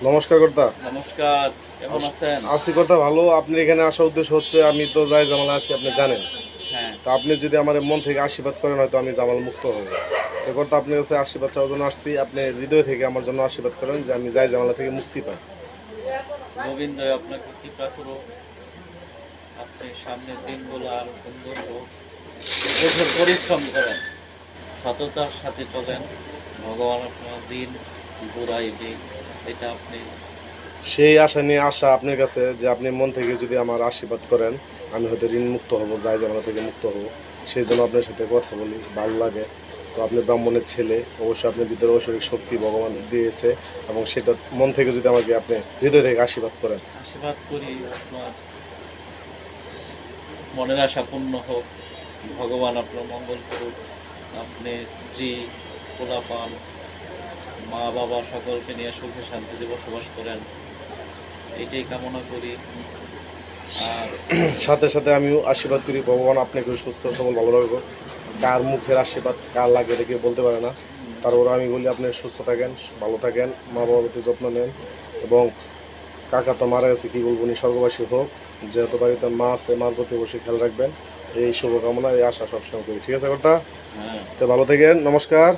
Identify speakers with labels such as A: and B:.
A: নমস্কার কর্তা।
B: নমস্কার, কেমন আছেন?
A: আছি কর্তা ভালো। আপনি এখানে আসার উদ্দেশ্য হচ্ছে আমি তো যাই জামালা আছি আপনি জানেন।
B: হ্যাঁ,
A: তো আপনি যদি আমার মন থেকে আশীর্বাদ করেন হয়তো আমি জামাল মুক্ত হব। তো কর্তা আপনার কাছে আশীর্বাদ চাওয়ার জন্য আসছি। আপনি হৃদয় থেকে আমার জন্য আশীর্বাদ করেন যে আমি যাই জামালা থেকে মুক্তি পাই।
B: গোবিন্দই আপনাকে কৃপা করুক। আপনি সামনের দিনগুলো আরো সুন্দর হোক। কঠোর পরিশ্রম করেন, সততার সাথে চলেন। ভগবান আপনার দিন ঘুরাইবে, এটা আপনি
A: সেই আশা নিয়ে আসা আপনার কাছে যে আপনি মন থেকে যদি আমার আশীর্বাদ করেন আমি হয়তো ঋণ মুক্ত হব, যাই জামালা থেকে মুক্ত হব। সেই জন্য আপনার সাথে কথা বলি, ভালো লাগে। তো আপনি ব্রাহ্মণের ছেলে, অবশ্যই আপনার ভিতরে ঐশ্বরিক শক্তি ভগবান দিয়েছে এবং সেটা মন থেকে যদি আমাকে আপনি হৃদয় থেকে আশীর্বাদ করেন।
B: আশীর্বাদ করি আপনার মনের আশা পূর্ণ হোক। ভগবান আপনার মঙ্গল করুক। আপনি স্ত্রী, পোলাপান, মা বাবা সকলকে নিয়ে সুখে শান্তিতে বসবাস করেন, এইটাই কামনা করি। আর
A: সাথে সাথে আমিও আশীর্বাদ করি ভগবান আপনাকে সুস্থ সবল ভালো রাখবো। কার মুখের আশীর্বাদ কার লাগে এটা কেউ বলতে পারে না। তারপর আমি বলি আপনি সুস্থ থাকেন, ভালো থাকেন, মা বাবার প্রতি যত্ন নেন। এবং কাকা তো মারা গেছে, কী বলবো, উনি স্বর্গবাসী হোক। যেহেতু বাড়িতে মা আছে, মার প্রতি অবশ্যই খেয়াল রাখবেন। এই শুভকামনা, এই আশা সবসময় করি। ঠিক আছে কর্তা?
B: হ্যাঁ,
A: তো ভালো থাকেন, নমস্কার।